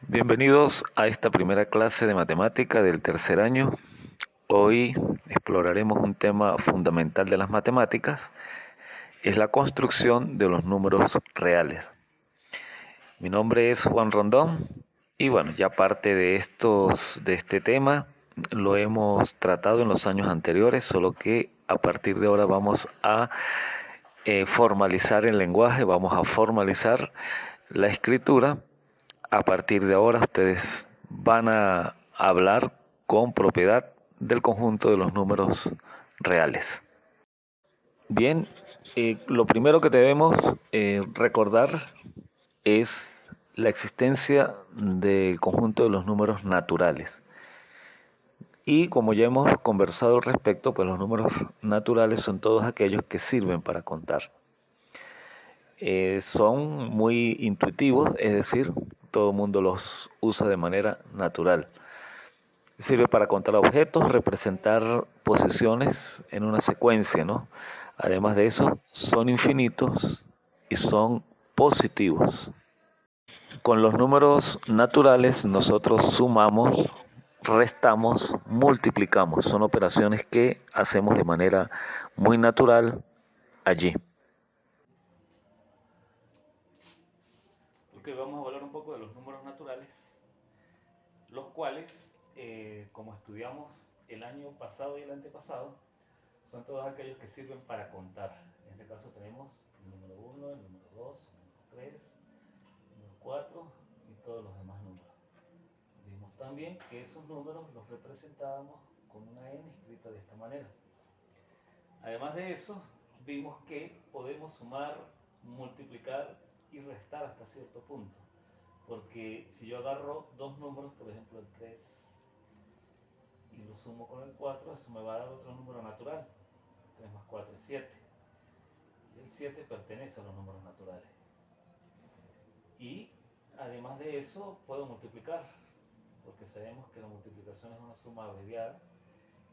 Bienvenidos a esta primera clase de matemática del tercer año. Hoy exploraremos un tema fundamental de las matemáticas, es la construcción de los números reales. Mi nombre es Juan Rondón y bueno, ya parte de este tema lo hemos tratado en los años anteriores, solo que a partir de ahora vamos a formalizar el lenguaje, vamos a formalizar la escritura. A partir de ahora ustedes van a hablar con propiedad del conjunto de los números reales. Bien, lo primero que debemos recordar es la existencia del conjunto de los números naturales. Y como ya hemos conversado al respecto, pues los números naturales son todos aquellos que sirven para contar. Son muy intuitivos, es decir, todo el mundo los usa de manera natural. Sirve para contar objetos, representar posiciones en una secuencia, ¿no? Además de eso, son infinitos y son positivos. Con los números naturales nosotros sumamos, restamos, multiplicamos. Son operaciones que hacemos de manera muy natural allí. Ok, vamos a hablar un poco de los números naturales, los cuales, como estudiamos el año pasado y el antepasado, son todos aquellos que sirven para contar. En este caso tenemos el número 1, el número 2, el número 3, el número 4 y todos los demás números. Vimos también que esos números los representábamos con una n escrita de esta manera. Además de eso, vimos que podemos sumar, multiplicar y restar hasta cierto punto. Porque si yo agarro dos números, por ejemplo el 3 y lo sumo con el 4, eso me va a dar otro número natural. 3 más 4 es 7. Y el 7 pertenece a los números naturales. Y además de eso, puedo multiplicar, porque sabemos que la multiplicación es una suma abreviada.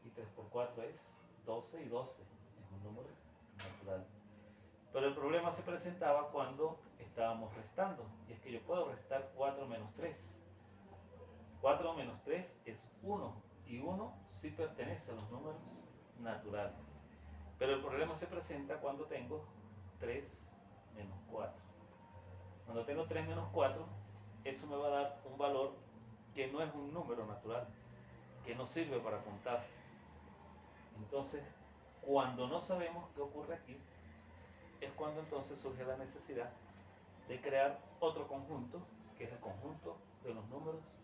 Y 3 por 4 es 12 y 12 es un número natural. Pero el problema se presentaba cuando estábamos restando. Y es que yo puedo restar 4 menos 3. 4 menos 3 es 1. Y 1 sí pertenece a los números naturales. Pero el problema se presenta cuando tengo 3 menos 4. Cuando tengo 3 menos 4, eso me va a dar un valor que no es un número natural, que no sirve para contar. Entonces, cuando no sabemos qué ocurre aquí, es cuando entonces surge la necesidad de crear otro conjunto, que es el conjunto de los números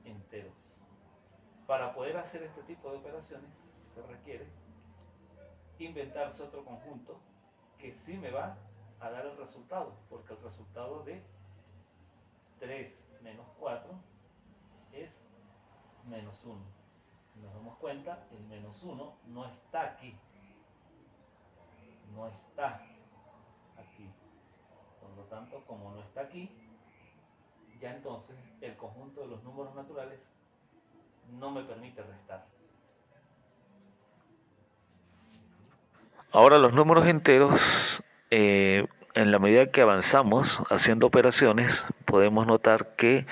enteros. Para poder hacer este tipo de operaciones se requiere inventarse otro conjunto que sí me va a dar el resultado, porque el resultado de 3 menos 4 es menos 1. Si nos damos cuenta, el menos 1 no está aquí, no está aquí. Por lo tanto, como no está aquí, ya entonces el conjunto de los números naturales no me permite restar. Ahora los números enteros, en la medida que avanzamos haciendo operaciones, podemos notar que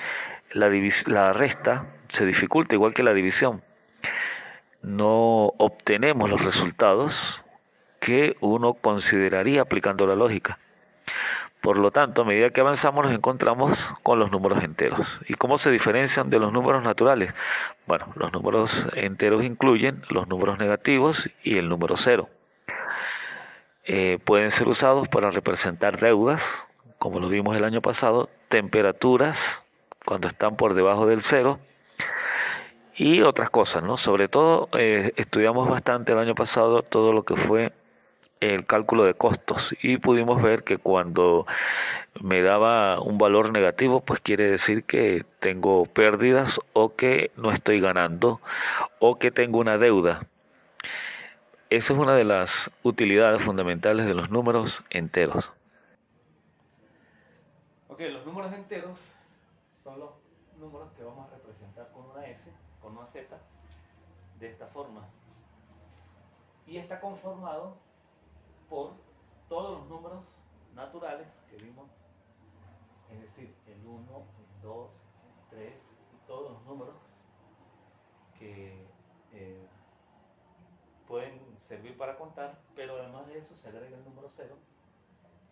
la resta se dificulta igual que la división. No obtenemos los resultados que uno consideraría aplicando la lógica. Por lo tanto, a medida que avanzamos nos encontramos con los números enteros. ¿Y cómo se diferencian de los números naturales? Bueno, los números enteros incluyen los números negativos y el número cero. Pueden ser usados para representar deudas, como lo vimos el año pasado, temperaturas cuando están por debajo del cero y otras cosas, ¿no? Sobre todo estudiamos bastante el año pasado todo lo que fue el cálculo de costos y pudimos ver que cuando me daba un valor negativo, pues quiere decir que tengo pérdidas o que no estoy ganando o que tengo una deuda. Esa es una de las utilidades fundamentales de los números enteros. Ok, los números enteros son los números que vamos a representar con una S, con una Z, de esta forma. Y está decir, el 1, el 2, el 3, y todos los números que pueden servir para contar, pero además de eso se agrega el número 0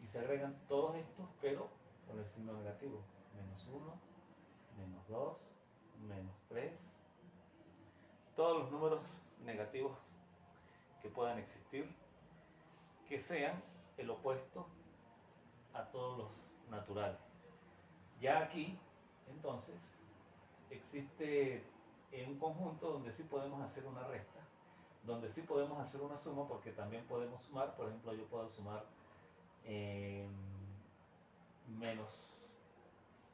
y se agregan todos estos, pero con el signo negativo. Menos 1, menos 2, menos 3. Todos los números negativos que puedan existir, que sean el opuesto a todos los naturales. Ya aquí, entonces, existe un conjunto donde sí podemos hacer una resta, donde sí podemos hacer una suma, porque también podemos sumar. Por ejemplo, yo puedo sumar menos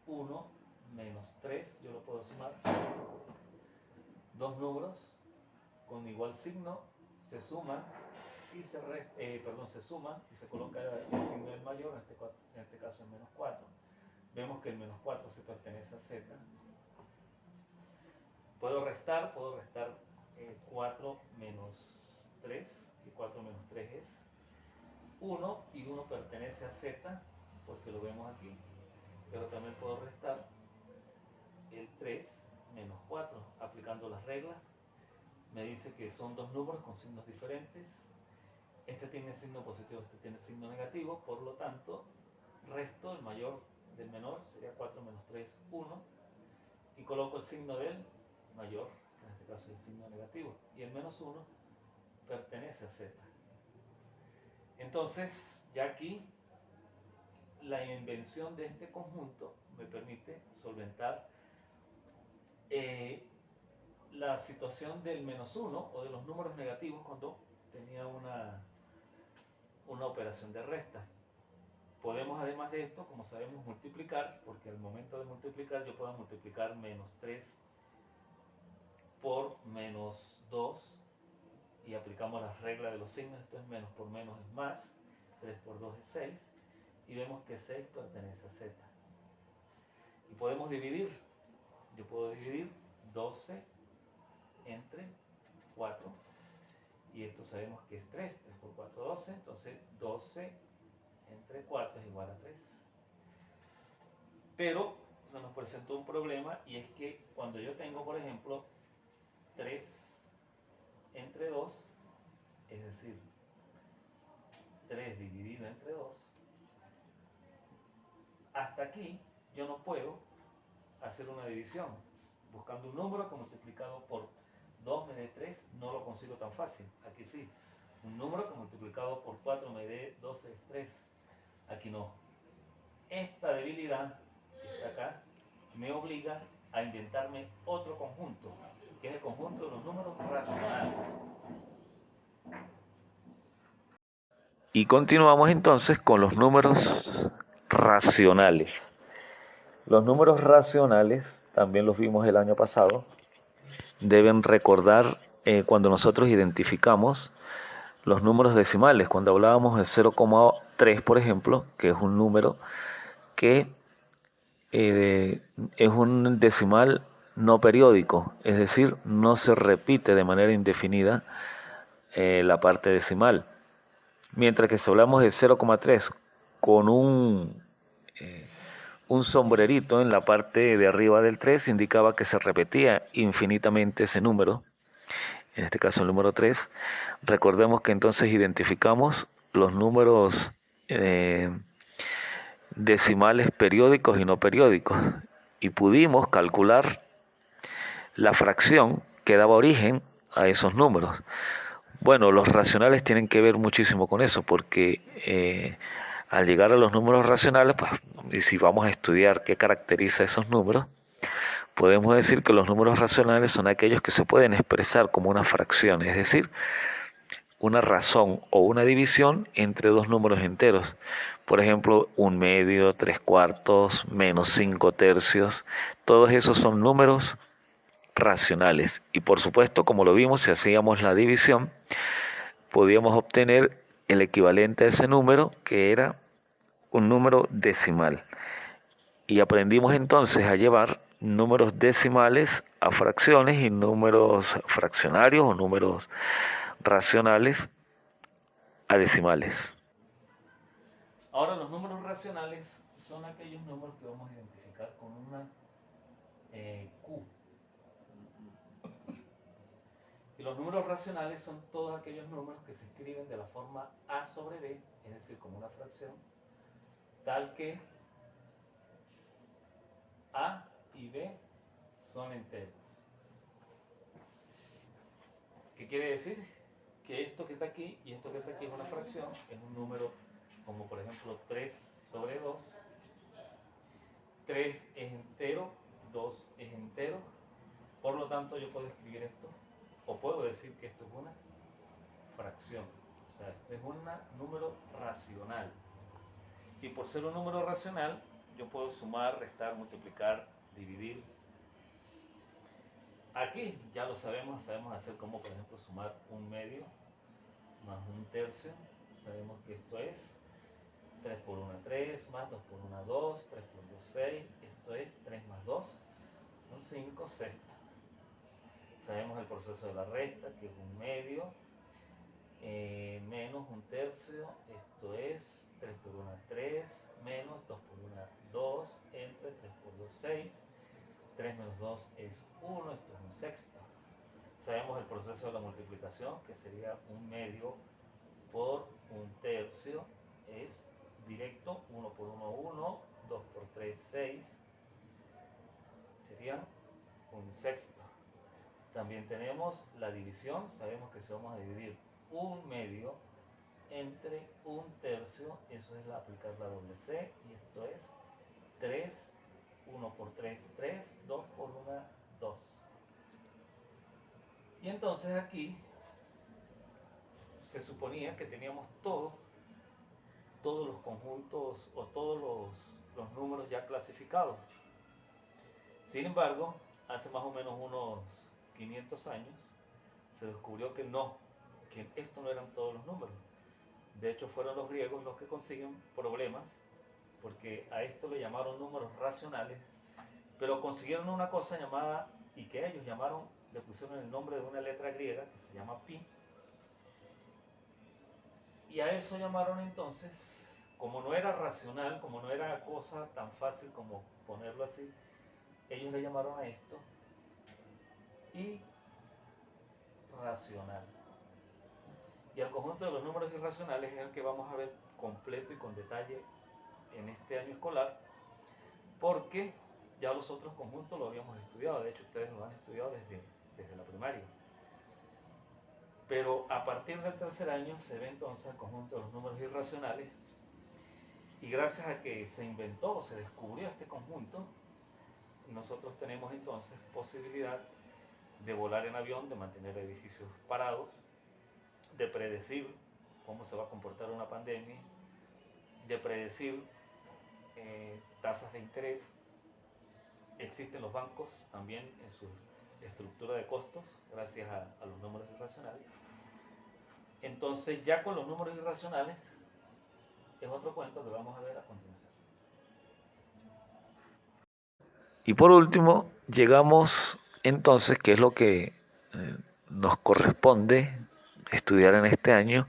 1, menos 3, yo lo puedo sumar. Dos números con igual signo se suman y se suman y se coloca el signo del mayor, en este caso el menos 4. Vemos que el menos 4 se pertenece a z. Puedo restar 4 menos 3, que 4 menos 3 es 1, y 1 pertenece a z, porque lo vemos aquí. Pero también puedo restar el 3 menos 4, aplicando las reglas. Me dice que son dos números con signos diferentes. Este tiene signo positivo, este tiene signo negativo, por lo tanto, resto el mayor del menor, sería 4 menos 3, 1, y coloco el signo del mayor, que en este caso es el signo negativo, y el menos 1 pertenece a z. Entonces, ya aquí, la invención de este conjunto me permite solventar la situación del menos 1 o de los números negativos cuando tenía una operación de resta. Podemos, además de esto, como sabemos, multiplicar, porque al momento de multiplicar yo puedo multiplicar menos 3 por menos 2 y aplicamos las reglas de los signos. Esto es menos por menos es más, 3 por 2 es 6, y vemos que 6 pertenece a z. Y podemos dividir. Yo puedo dividir 12 entre 4, y esto sabemos que es 3 por 4, 12, entonces 12 entre 4 es igual a 3. Pero se nos presentó un problema, y es que cuando yo tengo, por ejemplo, 3 entre 2, es decir, 3 dividido entre 2, hasta aquí yo no puedo hacer una división. Buscando un número que multiplicado por 2 me dé 3, no lo consigo tan fácil. Aquí sí. Un número que multiplicado por 4 me dé 12 es 3. Aquí no. Esta debilidad que está acá me obliga a inventarme otro conjunto, que es el conjunto de los números racionales. Y continuamos entonces con los números racionales. Los números racionales, también los vimos el año pasado, deben recordar cuando nosotros identificamos los números decimales. Cuando hablábamos de 0,3, por ejemplo, que es un número que es un decimal no periódico, es decir, no se repite de manera indefinida la parte decimal. Mientras que si hablamos de 0,3 con un sombrerito en la parte de arriba del 3, indicaba que se repetía infinitamente ese número, en este caso el número 3. Recordemos que entonces identificamos los números decimales periódicos y no periódicos, y pudimos calcular la fracción que daba origen a esos números. Bueno, los racionales tienen que ver muchísimo con eso, porque al llegar a los números racionales, pues, y si vamos a estudiar qué caracteriza esos números, podemos decir que los números racionales son aquellos que se pueden expresar como una fracción, es decir, una razón o una división entre dos números enteros. Por ejemplo, 1/2, 3/4, menos 5/3, todos esos son números racionales. Y por supuesto, como lo vimos, si hacíamos la división, podíamos obtener el equivalente a ese número, que era un número decimal. Y aprendimos entonces a llevar números decimales a fracciones y números fraccionarios o números racionales a decimales. Ahora, los números racionales son aquellos números que vamos a identificar con una Q. Y los números racionales son todos aquellos números que se escriben de la forma A sobre B, es decir, como una fracción, tal que A y B son enteros. ¿Qué quiere decir? Que esto que está aquí y esto que está aquí es una fracción, es un número como por ejemplo 3 sobre 2. 3 es entero, 2 es entero, por lo tanto yo puedo escribir esto, o puedo decir que esto es una fracción, o sea, esto es un número racional. Y por ser un número racional, yo puedo sumar, restar, multiplicar, dividir. Aquí ya lo sabemos hacer como por ejemplo sumar un medio más un tercio. Sabemos que esto es 3 por 1, 3, más 2 por 1, 2, 3 por 2, 6. Esto es 3 más 2, son 5 sextos. Sabemos el proceso de la resta, que es un medio, menos un tercio. Esto es 3 por 1, 3, menos 2 por 1, 2, entre 3 por 2, 6. 3 menos 2 es 1, esto es un sexto. Sabemos el proceso de la multiplicación, que sería un medio por un tercio, es directo, 1 por 1, 1, 2 por 3, 6, sería un sexto. También tenemos la división, sabemos que si vamos a dividir un medio entre un tercio, eso es aplicar la doble C, y esto es 3, 1 por 3, 3, 2 por 1, 2. Y entonces aquí se suponía que teníamos todos los conjuntos o todos los números ya clasificados. Sin embargo, hace más o menos unos 500 años se descubrió que no, que esto no eran todos los números. De hecho, fueron los griegos los que consiguen problemas, porque a esto le llamaron números racionales, pero consiguieron una cosa llamada, y que ellos llamaron, le pusieron el nombre de una letra griega que se llama pi, y a eso llamaron entonces, como no era racional, como no era cosa tan fácil como ponerlo así, ellos le llamaron a esto irracional. Y al conjunto de los números irracionales es el que vamos a ver completo y con detalle en este año escolar, porque ya los otros conjuntos lo habíamos estudiado, de hecho ustedes lo han estudiado desde la primaria. Pero a partir del tercer año se ve entonces el conjunto de los números irracionales, y gracias a que se inventó o se descubrió este conjunto, nosotros tenemos entonces posibilidad de volar en avión, de mantener edificios parados, de predecir cómo se va a comportar una pandemia, de predecir tasas de interés. Existen los bancos también en su estructura de costos gracias a los números irracionales. Entonces ya con los números irracionales es otro cuento que vamos a ver a continuación. Y por último llegamos entonces, que es lo que nos corresponde estudiar en este año,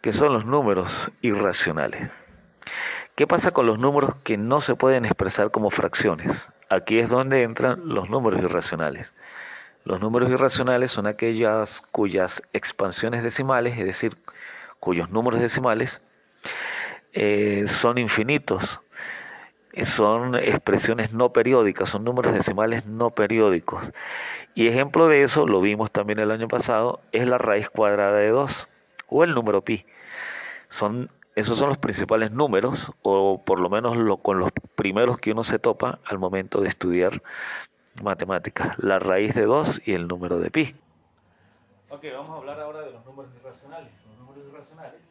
que son los números irracionales. ¿Qué pasa con los números que no se pueden expresar como fracciones? Aquí es donde entran los números irracionales. Los números irracionales son aquellas cuyas expansiones decimales, es decir, cuyos números decimales son infinitos, son expresiones no periódicas, son números decimales no periódicos. Y ejemplo de eso, lo vimos también el año pasado, es la raíz cuadrada de 2 o el número pi. Esos son los principales números, o por lo menos con los primeros que uno se topa al momento de estudiar matemáticas, la raíz de 2 y el número de pi. Ok, vamos a hablar ahora de los números irracionales. Los números irracionales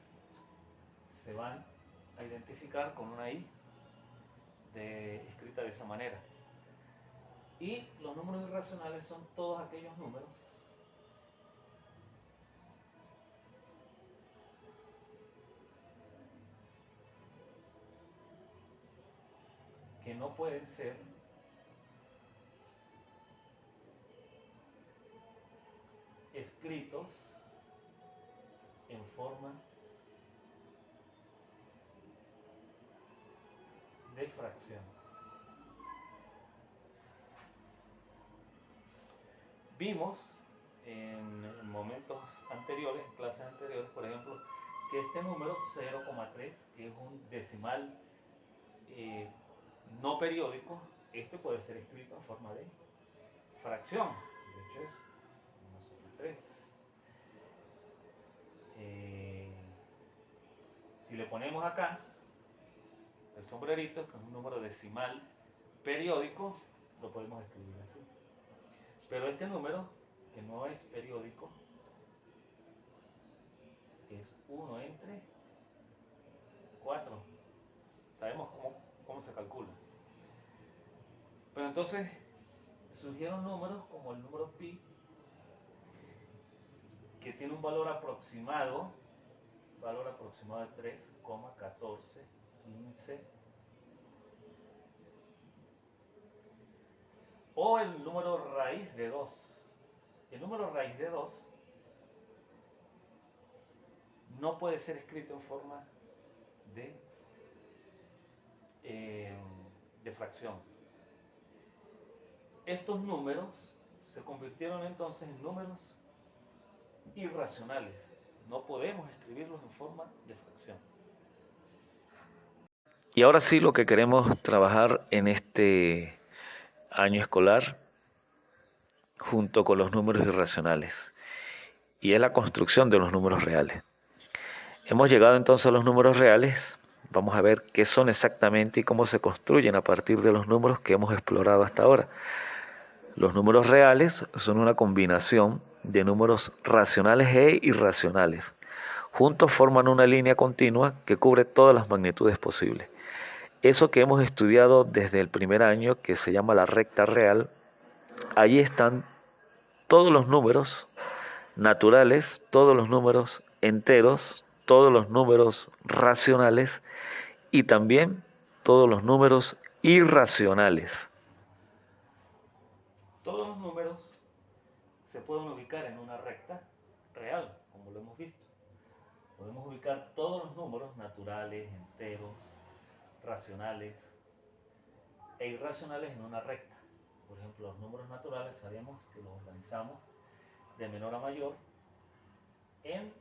se van a identificar con una i escrita de esa manera. Y los números irracionales son todos aquellos números que no pueden ser escritos en forma de fracción. Vimos en momentos anteriores, en clases anteriores, por ejemplo, que este número 0,3, que es un decimal no periódico, este puede ser escrito en forma de fracción. De hecho es 1 sobre 3. Si le ponemos acá el sombrerito, que es un número decimal periódico, lo podemos escribir así. Pero este número, que no es periódico, es 1 entre 4. Sabemos cómo se calcula. Pero entonces surgieron números como el número pi, que tiene un valor aproximado de 3,1415, o el número raíz de 2. El número raíz de 2 no puede ser escrito en forma de fracción. Estos números se convirtieron entonces en números irracionales. No podemos escribirlos en forma de fracción. Y ahora sí, lo que queremos trabajar en este año escolar junto con los números irracionales, y es la construcción de los números reales. Hemos llegado entonces a los números reales. Vamos a ver qué son exactamente y cómo se construyen a partir de los números que hemos explorado hasta ahora. Los números reales son una combinación de números racionales e irracionales. Juntos forman una línea continua que cubre todas las magnitudes posibles. Eso que hemos estudiado desde el primer año, que se llama la recta real, allí están todos los números naturales, todos los números enteros, todos los números racionales y también todos los números irracionales. Todos los números se pueden ubicar en una recta real, como lo hemos visto. Podemos ubicar todos los números naturales, enteros, racionales e irracionales en una recta. Por ejemplo, los números naturales sabemos que los organizamos de menor a mayor en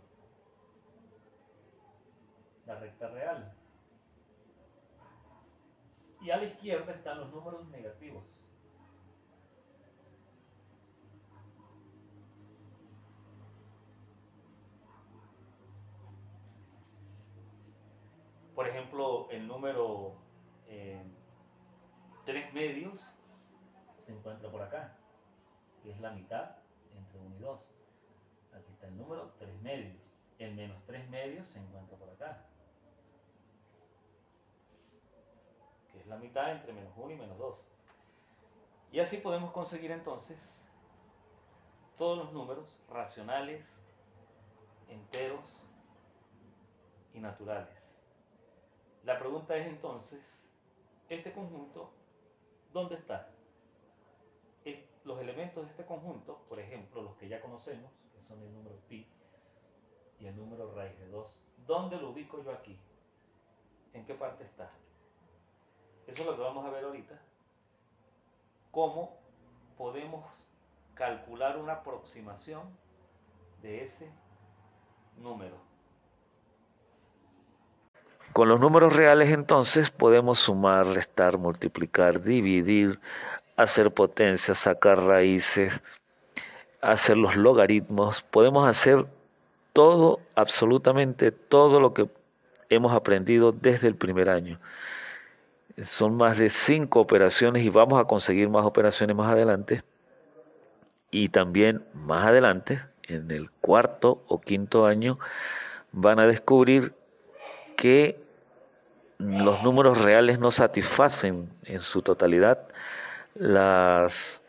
la recta real. Y a la izquierda están los números negativos. Por ejemplo, el número 3 medios se encuentra por acá, que es la mitad entre 1 y 2. Aquí está el número 3 medios. El menos 3 medios se encuentra por acá, que es la mitad entre menos 1 y menos 2. Y así podemos conseguir entonces todos los números racionales, enteros y naturales. La pregunta es entonces, ¿este conjunto dónde está? Los elementos de este conjunto, por ejemplo, los que ya conocemos, que son el número pi y el número raíz de 2, ¿dónde lo ubico yo aquí? ¿En qué parte está? Eso es lo que vamos a ver ahorita. ¿Cómo podemos calcular una aproximación de ese número? Con los números reales entonces podemos sumar, restar, multiplicar, dividir, hacer potencias, sacar raíces, hacer los logaritmos. Podemos hacer todo, absolutamente todo lo que hemos aprendido desde el primer año. Son más de 5 operaciones y vamos a conseguir más operaciones más adelante. Y también más adelante, en el cuarto o quinto año, van a descubrir que los números reales no satisfacen en su totalidad las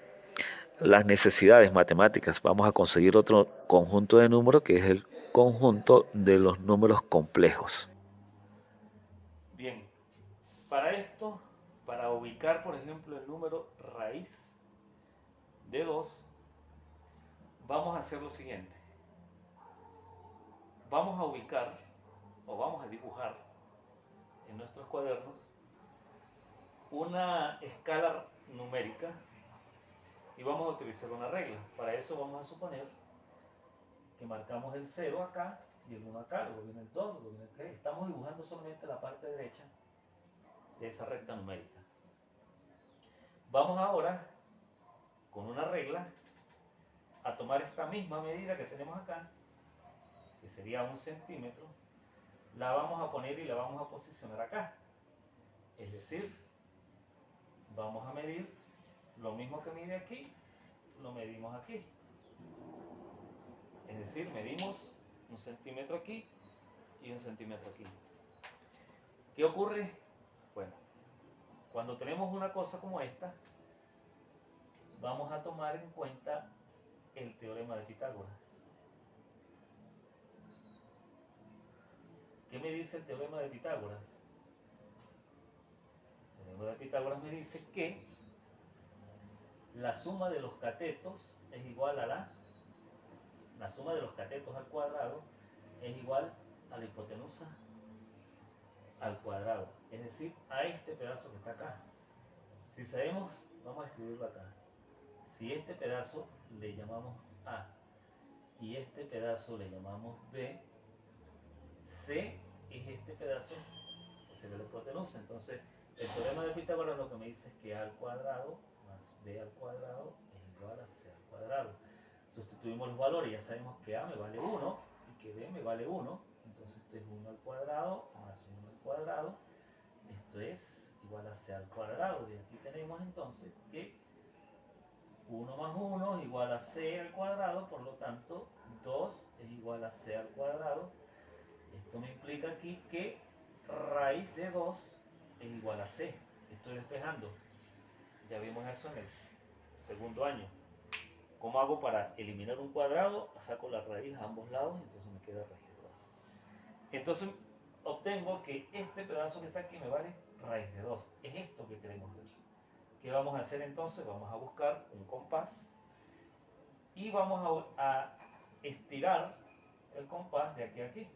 necesidades matemáticas. Vamos a conseguir otro conjunto de números que es el conjunto de los números complejos. Bien, para esto, para ubicar, por ejemplo, el número raíz de 2, vamos a hacer lo siguiente. Vamos a ubicar o vamos a dibujar en nuestros cuadernos una escala numérica y vamos a utilizar una regla. Para eso vamos a suponer que marcamos el 0 acá y el 1 acá, luego viene el 2, luego viene el 3. Estamos dibujando solamente la parte derecha de esa recta numérica. Vamos ahora, con una regla, a tomar esta misma medida que tenemos acá, que sería 1 centímetro, la vamos a poner y la vamos a posicionar acá. Es decir, vamos a medir lo mismo que mide aquí, lo medimos aquí. Es decir, medimos 1 centímetro aquí y 1 centímetro aquí. ¿Qué ocurre? Bueno, cuando tenemos una cosa como esta, vamos a tomar en cuenta el teorema de Pitágoras. ¿Qué me dice el teorema de Pitágoras? El teorema de Pitágoras me dice que la suma de los catetos es igual a la suma de los catetos al cuadrado es igual a la hipotenusa al cuadrado, es decir, a este pedazo que está acá. Si sabemos, vamos a escribirlo acá. Si este pedazo le llamamos A y este pedazo le llamamos B, C es este pedazo que sería la hipotenusa. Entonces, el teorema de Pitágoras lo que me dice es que A al cuadrado más B al cuadrado es igual a C al cuadrado. Sustituimos los valores, ya sabemos que A me vale 1 y que B me vale 1. Entonces esto es 1 al cuadrado más 1 al cuadrado. Esto es igual a C al cuadrado. De aquí tenemos entonces que 1 más 1 es igual a C al cuadrado, por lo tanto 2 es igual a C al cuadrado. Esto me implica aquí que raíz de 2 es igual a C. Estoy despejando. Ya vimos eso en el segundo año. ¿Cómo hago para eliminar un cuadrado? Saco la raíz a ambos lados y entonces me queda raíz de 2. Entonces obtengo que este pedazo que está aquí me vale raíz de 2. Es esto que queremos ver. ¿Qué vamos a hacer entonces? Vamos a buscar un compás y vamos a estirar el compás de aquí a aquí.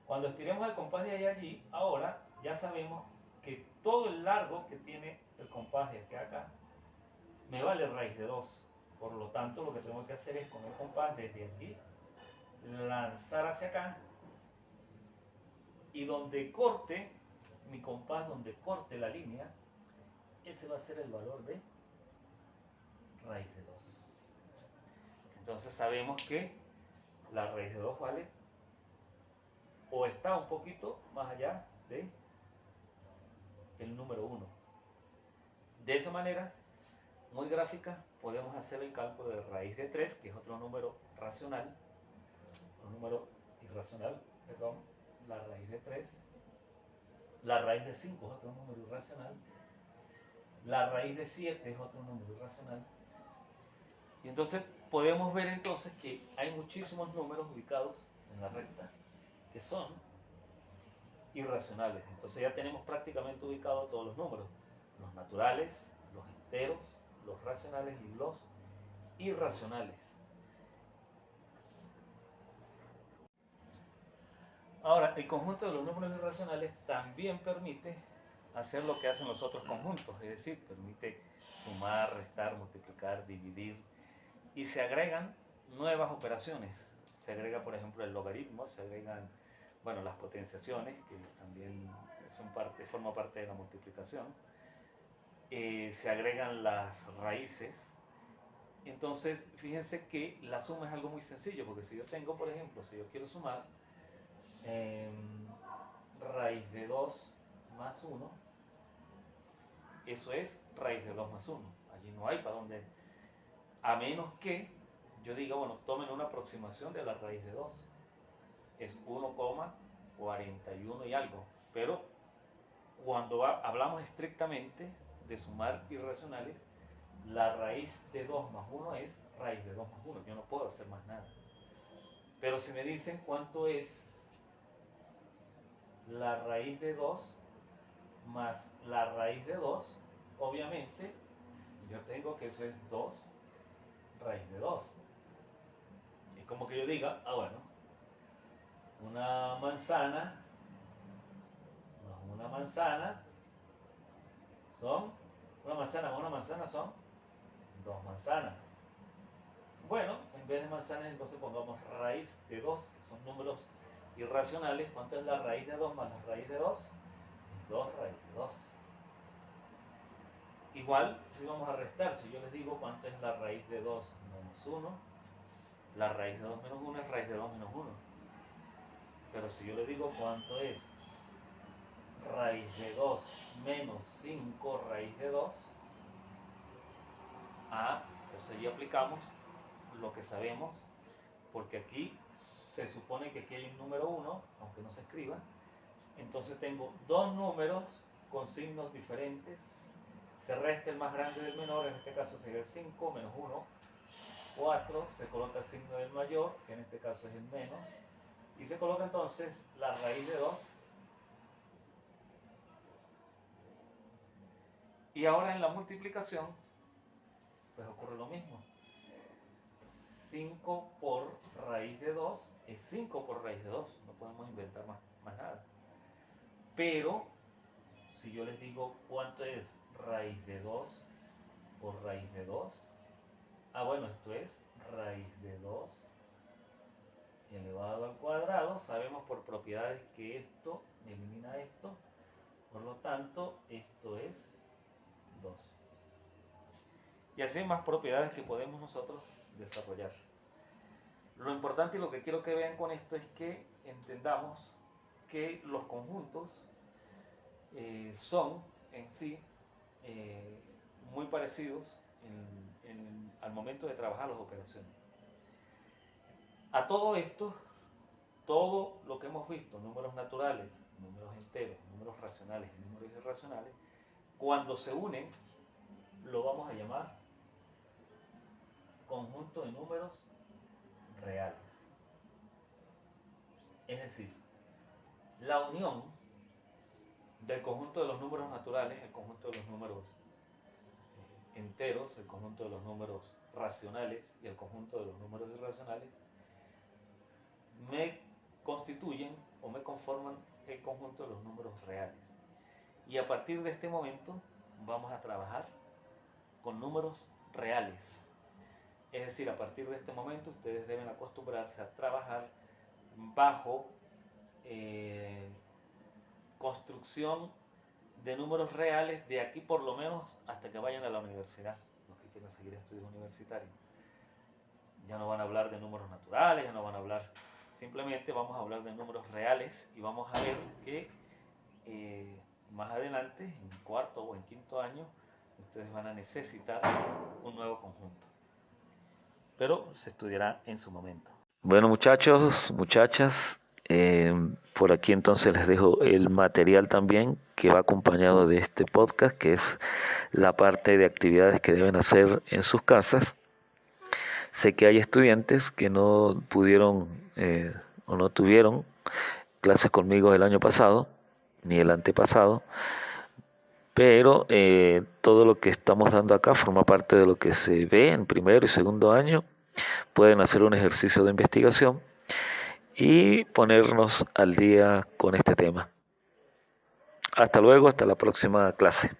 Cuando estiremos el compás de ahí a allí, ahora ya sabemos que todo el largo que tiene el compás de aquí a acá me vale raíz de 2. Por lo tanto, lo que tengo que hacer es con el compás desde aquí lanzar hacia acá y donde corte mi compás, donde corte la línea, ese va a ser el valor de raíz de 2. Entonces sabemos que la raíz de 2 vale o está un poquito más allá de el número 1. De esa manera, muy gráfica, podemos hacer el cálculo de raíz de 3, que es otro número racional, un número irracional, perdón, la raíz de 3, la raíz de 5 es otro número irracional, la raíz de 7 es otro número irracional. Y entonces podemos ver entonces que hay muchísimos números ubicados en la recta que son irracionales. Entonces ya tenemos prácticamente ubicados todos los números, los naturales, los enteros, los racionales y los irracionales. Ahora, el conjunto de los números irracionales también permite hacer lo que hacen los otros conjuntos, es decir, permite sumar, restar, multiplicar, dividir, y se agregan nuevas operaciones. Se agrega, por ejemplo, el logaritmo, se agregan, bueno, las potenciaciones, que también forman parte de la multiplicación. Se agregan las raíces. Entonces, fíjense que la suma es algo muy sencillo, porque si yo tengo, por ejemplo, si yo quiero sumar raíz de 2 más 1, eso es raíz de 2 más 1. Allí no hay para dónde, a menos que yo diga, bueno, tomen una aproximación de la raíz de 2. Es 1,41 y algo. Pero cuando hablamos estrictamente de sumar irracionales, la raíz de 2 más 1 es raíz de 2 más 1. Yo no puedo hacer más nada. Pero si me dicen cuánto es la raíz de 2 más la raíz de 2, obviamente yo tengo que eso es 2 raíz de 2. Es como que yo diga, bueno, una manzana más una manzana Son una manzana más una manzana son 2 manzanas. Bueno, en vez de manzanas entonces pongamos raíz de 2, que son números irracionales. ¿Cuánto es la raíz de 2 más la raíz de 2? Es 2 raíz de 2. Igual, si vamos a restar, si yo les digo cuánto es la raíz de 2 menos 1, la raíz de 2 menos 1 es raíz de 2 menos 1. Pero si yo les digo cuánto es raíz de 2 menos 5 raíz de 2, entonces ya aplicamos lo que sabemos, porque aquí se supone que aquí hay un número 1, aunque no se escriba. Entonces tengo dos números con signos diferentes. Se resta el más grande del menor, en este caso sería el 5, menos 1, 4, se coloca el signo del mayor, que en este caso es el menos, y se coloca entonces la raíz de 2. Y ahora en la multiplicación, pues ocurre lo mismo. 5 por raíz de 2 es 5 por raíz de 2, no podemos inventar más nada. Pero, si yo les digo cuánto es raíz de 2 por raíz de 2, bueno, esto es raíz de 2 elevado al cuadrado. Sabemos por propiedades que esto elimina esto, por lo tanto, esto es 2. Y así hay más propiedades que podemos nosotros desarrollar. Lo importante y lo que quiero que vean con esto es que entendamos que los conjuntos son en sí muy parecidos al momento de trabajar las operaciones. A todo esto, todo lo que hemos visto, números naturales, números enteros, números racionales y números irracionales, cuando se unen, lo vamos a llamar conjunto de números reales. Es decir, la unión del conjunto de los números naturales, el conjunto de los números enteros, el conjunto de los números racionales y el conjunto de los números irracionales, me constituyen o me conforman el conjunto de los números reales. Y a partir de este momento vamos a trabajar con números reales. Es decir, a partir de este momento ustedes deben acostumbrarse a trabajar bajo construcción de números reales de aquí por lo menos hasta que vayan a la universidad, los que quieran seguir estudios universitarios. Ya no van a hablar de números naturales, ya no van a hablar, simplemente vamos a hablar de números reales y vamos a ver que más adelante, en cuarto o en quinto año, ustedes van a necesitar un nuevo conjunto. Pero se estudiará en su momento. Bueno, muchachos, muchachas, por aquí entonces les dejo el material también que va acompañado de este podcast, que es la parte de actividades que deben hacer en sus casas. Sé que hay estudiantes que no pudieron o no tuvieron clases conmigo el año pasado ni el antepasado, pero todo lo que estamos dando acá forma parte de lo que se ve en primero y segundo año. Pueden hacer un ejercicio de investigación y ponernos al día con este tema. Hasta luego, hasta la próxima clase.